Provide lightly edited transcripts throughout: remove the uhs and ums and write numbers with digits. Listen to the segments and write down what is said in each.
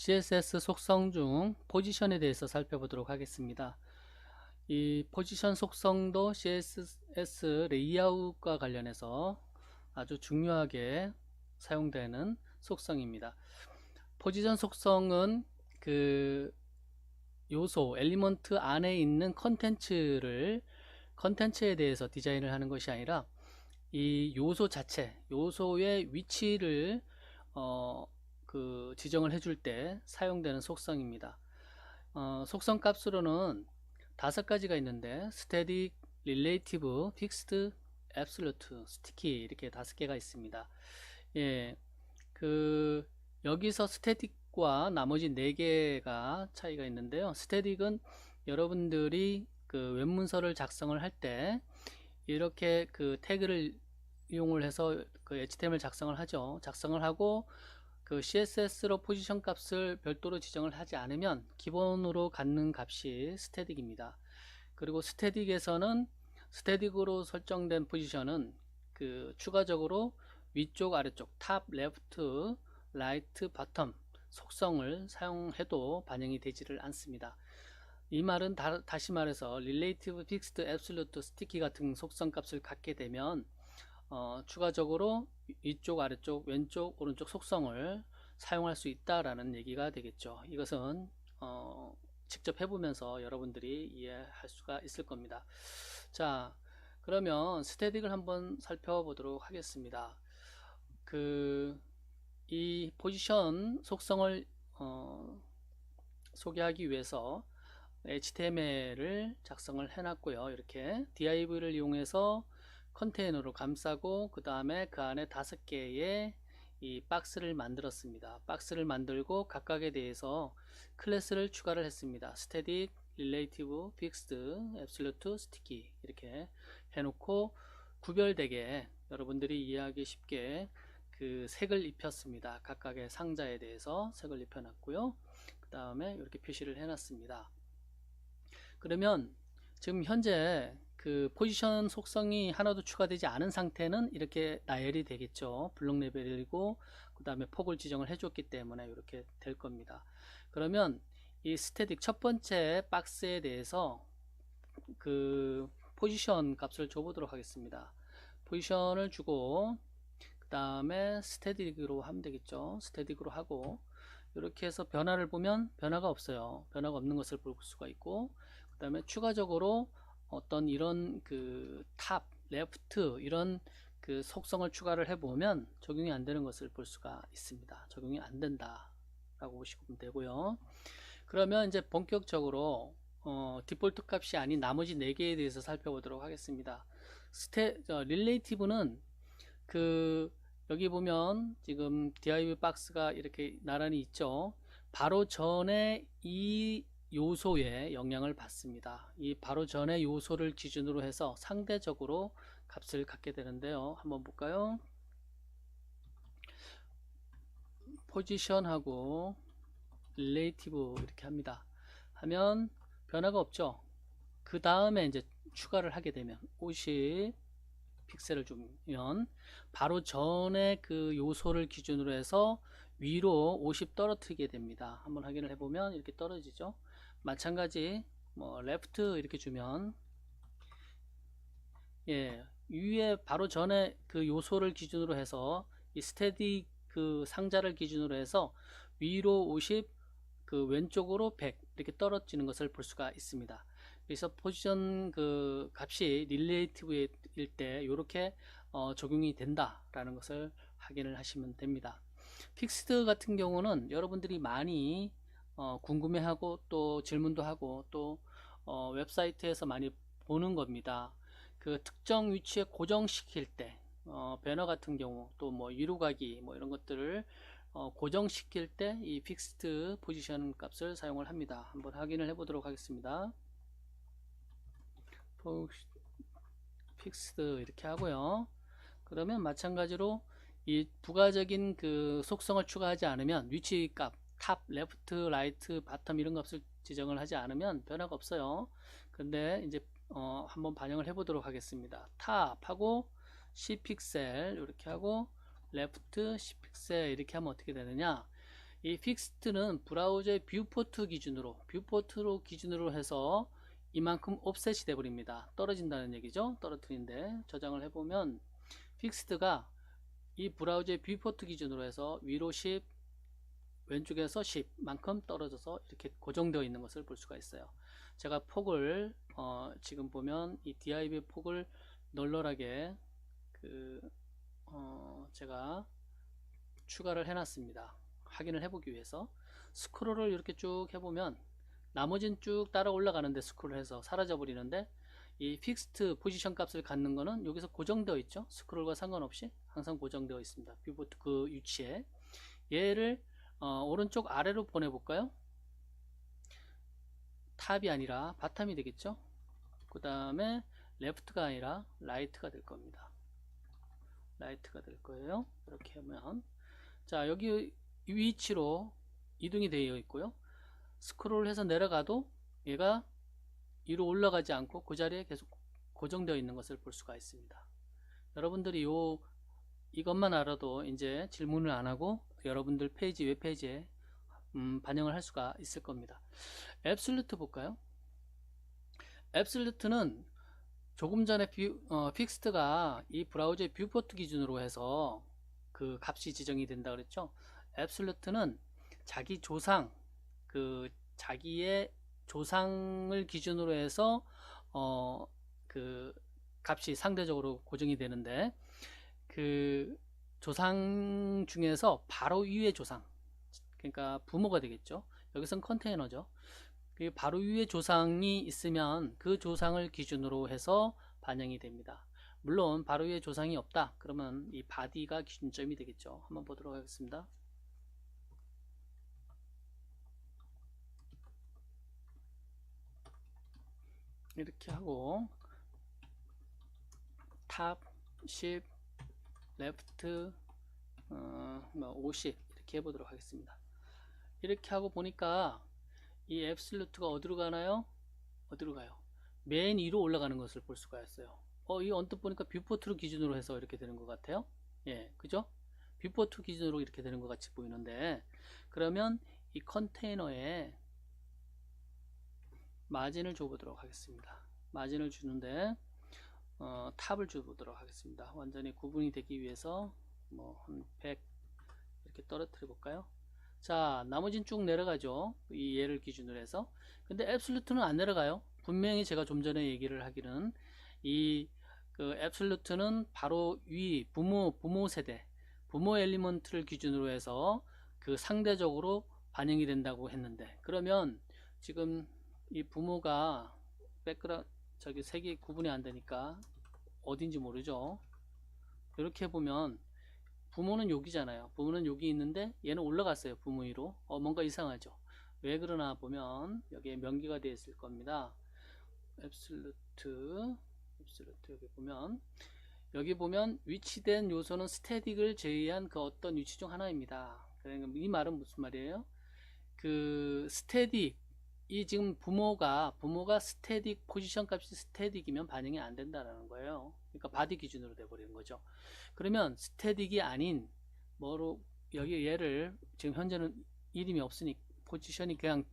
CSS 속성 중 포지션에 대해서 살펴보도록 하겠습니다. 이 포지션 속성도 CSS 레이아웃과 관련해서 아주 중요하게 사용되는 속성입니다. 포지션 속성은 그 요소, 엘리먼트 안에 있는 컨텐츠에 대해서 디자인을 하는 것이 아니라 이 요소 자체, 요소의 위치를 지정을 해줄 때 사용되는 속성입니다. 속성 값으로는 5가지가 있는데 static, relative, fixed, absolute, sticky 이렇게 5개가 있습니다. 예, 여기서 static과 나머지 4개가 차이가 있는데요. static은 여러분들이 그 웹문서를 작성을 할 때 이렇게 그 태그를 이용을 해서 그 HTML 작성을 하죠. 작성을 하고 그 CSS로 포지션 값을 별도로 지정을 하지 않으면 기본으로 갖는 값이 스태틱입니다. 그리고 스태틱에서는 스태틱으로 설정된 포지션은 그 추가적으로 위쪽, 아래쪽, 탑, 레프트, 라이트, 바텀 속성을 사용해도 반영이 되지를 않습니다. 이 말은 다시 말해서 Relative, Fixed, Absolute, Sticky 같은 속성 값을 갖게 되면 추가적으로 위쪽, 아래쪽, 왼쪽, 오른쪽 속성을 사용할 수 있다라는 얘기가 되겠죠. 이것은 직접 해보면서 여러분들이 이해할 수가 있을 겁니다. 자, 그러면 스태틱을 한번 살펴보도록 하겠습니다. 이 포지션 속성을 소개하기 위해서 HTML을 작성을 해놨고요. 이렇게 div를 이용해서 컨테이너로 감싸고 그 다음에 그 안에 5개의 이 박스를 만들었습니다. 박스를 만들고 각각에 대해서 클래스를 추가를 했습니다. static, relative, fixed, absolute, sticky 이렇게 해놓고 구별되게 여러분들이 이해하기 쉽게 그 색을 입혔습니다. 각각의 상자에 대해서 색을 입혀놨고요. 그 다음에 이렇게 표시를 해놨습니다. 그러면 지금 현재 그 포지션 속성이 하나도 추가되지 않은 상태는 이렇게 나열이 되겠죠. 블록 레벨이고 그 다음에 폭을 지정을 해줬기 때문에 이렇게 될 겁니다. 그러면 이 스태틱 첫 번째 박스에 대해서 그 포지션 값을 줘보도록 하겠습니다. 포지션을 주고 그 다음에 스태틱으로 하면 되겠죠. 스태틱으로 하고 이렇게 해서 변화를 보면 변화가 없어요. 변화가 없는 것을 볼 수가 있고 그 다음에 추가적으로 어떤 이런 그 탑, 레프트 이런 그 속성을 추가를 해보면 적용이 안 되는 것을 볼 수가 있습니다. 적용이 안 된다 라고 보시면 되고요. 그러면 이제 본격적으로 디폴트 값이 아닌 나머지 4개에 대해서 살펴보도록 하겠습니다. 릴레이티브는 그 여기 보면 지금 div 박스가 이렇게 나란히 있죠. 바로 전에 이 요소에 영향을 받습니다. 이 바로 전에 요소를 기준으로 해서 상대적으로 값을 갖게 되는데요. 한번 볼까요? 포지션하고 릴레이티브 이렇게 합니다. 하면 변화가 없죠. 그 다음에 이제 추가를 하게 되면 50 픽셀을 주면 바로 전에 그 요소를 기준으로 해서 위로 50 떨어뜨리게 됩니다. 한번 확인을 해보면 이렇게 떨어지죠. 마찬가지 뭐 레프트 이렇게 주면 예, 위에 바로 전에 그 요소를 기준으로 해서 이 스테디 그 상자를 기준으로 해서 위로 50 그 왼쪽으로 100 이렇게 떨어지는 것을 볼 수가 있습니다. 그래서 포지션 그 값이 릴레이티브일 때 이렇게 적용이 된다라는 것을 확인을 하시면 됩니다. 픽스드 같은 경우는 여러분들이 많이 궁금해하고 또 질문도 하고 또 웹사이트에서 많이 보는 겁니다. 그 특정 위치에 고정시킬 때 배너 같은 경우 또 뭐 위로가기 뭐 이런 것들을 고정시킬 때 이 픽스드 포지션 값을 사용을 합니다. 한번 확인을 해 보도록 하겠습니다. 픽스드 이렇게 하고요. 그러면 마찬가지로 이 부가적인 그 속성을 추가하지 않으면 위치 값 탑, 레프트, 라이트, 바텀 이런 값을 지정을 하지 않으면 변화가 없어요. 근데 이제 한번 반영을 해 보도록 하겠습니다. 탑하고 10픽셀 이렇게 하고 레프트 10픽셀 이렇게 하면 어떻게 되느냐, 이 픽스트는 브라우저의 뷰포트 기준으로 해서 이만큼 옵셋이 돼 버립니다. 떨어진다는 얘기죠. 떨어뜨린데 저장을 해보면 픽스트가 이 브라우저의 뷰포트 기준으로 해서 위로 10, 왼쪽에서 10만큼 떨어져서 이렇게 고정되어 있는 것을 볼 수가 있어요. 제가 폭을 지금 보면 이 div 폭을 널널하게 제가 추가를 해놨습니다. 확인을 해보기 위해서 스크롤을 이렇게 쭉 해보면 나머지는 쭉 따라 올라가는데 스크롤 해서 사라져 버리는데 이 픽스트 포지션 값을 갖는 거는 여기서 고정되어 있죠. 스크롤과 상관없이 항상 고정되어 있습니다. 뷰포트 그 위치에 얘를 오른쪽 아래로 보내볼까요? 탑이 아니라 바텀이 되겠죠. 그 다음에 레프트가 아니라 라이트가 될 겁니다. 라이트가 될 거예요. 이렇게 하면 자, 여기 위치로 이동이 되어 있고요. 스크롤 해서 내려가도 얘가 위로 올라가지 않고 그 자리에 계속 고정되어 있는 것을 볼 수가 있습니다. 여러분들이 이것만 알아도 이제 질문을 안 하고 여러분들 페이지, 웹페이지에 반영을 할 수가 있을 겁니다. 앱솔루트 볼까요? 앱솔루트는 조금 전에 픽스트가 이 브라우저의 뷰포트 기준으로 해서 그 값이 지정이 된다 그랬죠. 앱솔루트는 자기 조상, 자기의 조상을 기준으로 해서 그 값이 상대적으로 고정이 되는데 그 조상 중에서 바로 위의 조상, 그러니까 부모가 되겠죠. 여기선 컨테이너죠. 바로 위에 조상이 있으면 그 조상을 기준으로 해서 반영이 됩니다. 물론 바로 위에 조상이 없다 그러면 이 바디가 기준점이 되겠죠. 한번 보도록 하겠습니다. 이렇게 하고 탑 10 레프트 50 이렇게 해보도록 하겠습니다. 이렇게 하고 보니까 이 앱솔루트가 어디로 가나요? 어디로 가요? 맨 위로 올라가는 것을 볼 수가 있어요. 이 언뜻 보니까 뷰포트를 기준으로 해서 이렇게 되는 것 같아요. 예, 그죠? 뷰포트 기준으로 이렇게 되는 것 같이 보이는데 그러면 이 컨테이너에 마진을 줘보도록 하겠습니다. 마진을 주는데 탑을 줘보도록 하겠습니다. 완전히 구분이 되기 위해서 뭐 한 100 이렇게 떨어뜨려 볼까요? 자, 나머지는 쭉 내려가죠. 이 얘를 기준으로 해서. 근데 앱솔루트는 안 내려가요. 분명히 제가 좀 전에 얘기를 하기는 이 앱솔루트는 바로 위 부모 세대, 부모 엘리먼트를 기준으로 해서 그 상대적으로 반영이 된다고 했는데 그러면 지금 이 부모가 저기 색이 구분이 안 되니까 어딘지 모르죠. 이렇게 보면 부모는 여기잖아요. 부모는 여기 있는데 얘는 올라갔어요. 부모 위로. 뭔가 이상하죠. 왜 그러나 보면 여기에 명기가 되어 있을 겁니다. 앱솔루트 여기 보면 위치된 요소는 스태틱을 제외한 그 어떤 위치 중 하나입니다. 그러니까 이 말은 무슨 말이에요? 그 스태틱 이 지금 부모가 스태틱 포지션 값이 스태틱이면 반영이 안 된다라는 거예요. 그러니까 바디 기준으로 돼 버리는 거죠. 그러면 스태틱이 아닌 뭐로 여기 얘를 지금 현재는 이름이 없으니 포지션이 그냥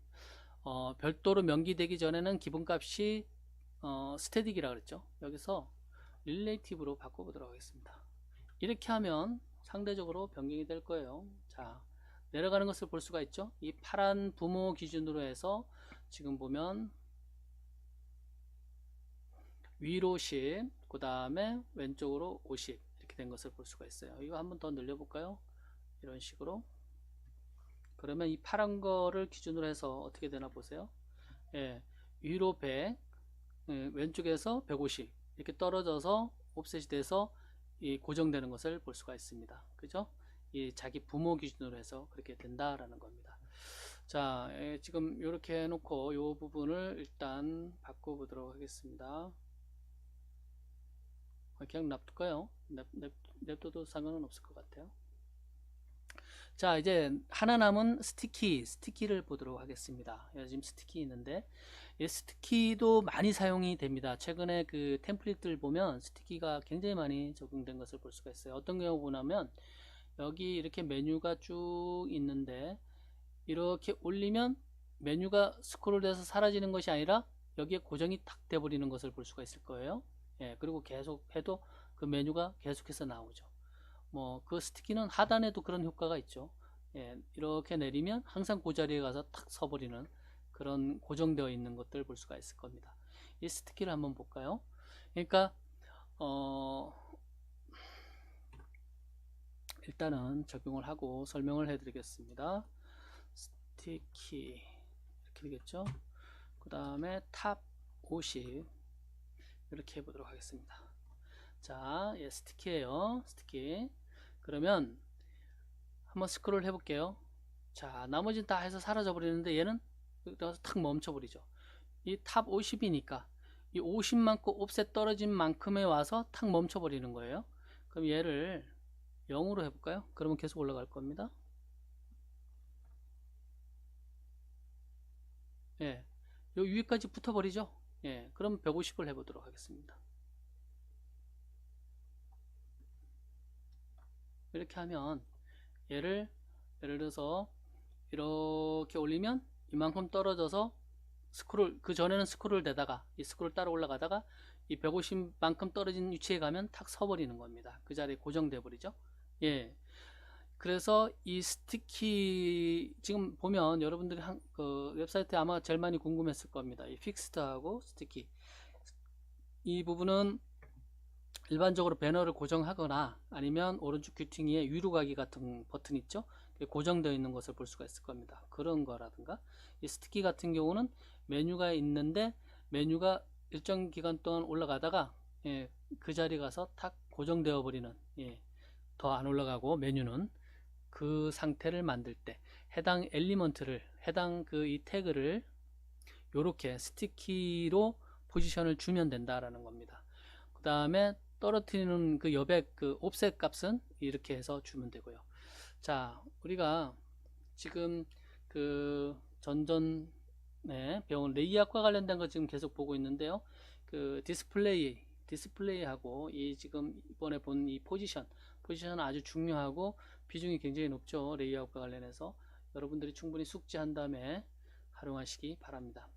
별도로 명기되기 전에는 기본값이 스태틱이라 그랬죠. 여기서 릴레이티브로 바꿔보도록 하겠습니다. 이렇게 하면 상대적으로 변경이 될 거예요. 자, 내려가는 것을 볼 수가 있죠. 이 파란 부모 기준으로 해서 지금 보면 위로 10, 그 다음에 왼쪽으로 50 이렇게 된 것을 볼 수가 있어요. 이거 한번 더 늘려볼까요? 이런 식으로. 그러면 이 파란 거를 기준으로 해서 어떻게 되나 보세요. 예, 위로 100, 왼쪽에서 150 이렇게 떨어져서 옵셋이 돼서 이 고정되는 것을 볼 수가 있습니다. 그죠? 이 자기 부모 기준으로 해서 그렇게 된다라는 겁니다. 자, 지금 이렇게 해놓고 이 부분을 일단 바꿔보도록 하겠습니다. 그냥 놔둘까요? 냅둬도 상관은 없을 것 같아요. 자, 이제 하나 남은 스티키를 보도록 하겠습니다. 지금 스티키 있는데 이 스티키도 많이 사용이 됩니다. 최근에 그 템플릿들 보면 스티키가 굉장히 많이 적용된 것을 볼 수가 있어요. 어떤 경우 보냐면 여기 이렇게 메뉴가 쭉 있는데 이렇게 올리면 메뉴가 스크롤돼서 사라지는 것이 아니라 여기에 고정이 탁 돼버리는 것을 볼 수가 있을 거예요. 예, 그리고 계속 해도 그 메뉴가 계속해서 나오죠. 뭐 그 스티키는 하단에도 그런 효과가 있죠. 예, 이렇게 내리면 항상 그 자리에 가서 탁 서버리는 그런 고정되어 있는 것들 볼 수가 있을 겁니다. 이 스티키를 한번 볼까요? 그러니까 일단은 적용을 하고 설명을 해 드리겠습니다. 스티키 이렇게 되겠죠. 그 다음에 탑 50 이렇게 해보도록 하겠습니다. 자, 예, 스티키예요. 스티키. 그러면 한번 스크롤 해볼게요. 자, 나머지는 다 해서 사라져 버리는데 얘는 여기서 탁 멈춰 버리죠. 이 탑 50이니까 이 50만큼 옵셋 떨어진 만큼에 와서 탁 멈춰 버리는 거예요. 그럼 얘를 0으로 해볼까요? 그러면 계속 올라갈 겁니다. 예, 요 위까지 붙어버리죠. 예, 그럼 150을 해보도록 하겠습니다. 이렇게 하면 얘를 예를 들어서 이렇게 올리면 이만큼 떨어져서 스크롤, 그 전에는 스크롤 되다가 이 스크롤 따라 올라가다가 이 150만큼 떨어진 위치에 가면 탁 서버리는 겁니다. 그 자리에 고정돼 버리죠. 예. 그래서 이 스티키 지금 보면 여러분들이 그 웹사이트에 아마 제일 많이 궁금했을 겁니다. 이 픽스트하고 스티키 이 부분은 일반적으로 배너를 고정하거나 아니면 오른쪽 귀퉁이에 위로 가기 같은 버튼 있죠. 고정되어 있는 것을 볼 수가 있을 겁니다. 그런 거라든가 이 스티키 같은 경우는 메뉴가 있는데 메뉴가 일정 기간 동안 올라가다가 예, 그 자리 가서 탁 고정되어 버리는 예, 더 안 올라가고 메뉴는 그 상태를 만들 때 해당 엘리먼트를 해당 그 이 태그를 이렇게 스티키로 포지션을 주면 된다라는 겁니다. 그 다음에 떨어뜨리는 그 여백 그 옵셋 값은 이렇게 해서 주면 되고요. 자, 우리가 지금 그 전전에 배운 레이아웃과 관련된 거 지금 계속 보고 있는데요. 그 디스플레이하고 이 지금 이번에 본 이 포지션은 아주 중요하고 비중이 굉장히 높죠. 레이아웃과 관련해서 여러분들이 충분히 숙지한 다음에 활용하시기 바랍니다.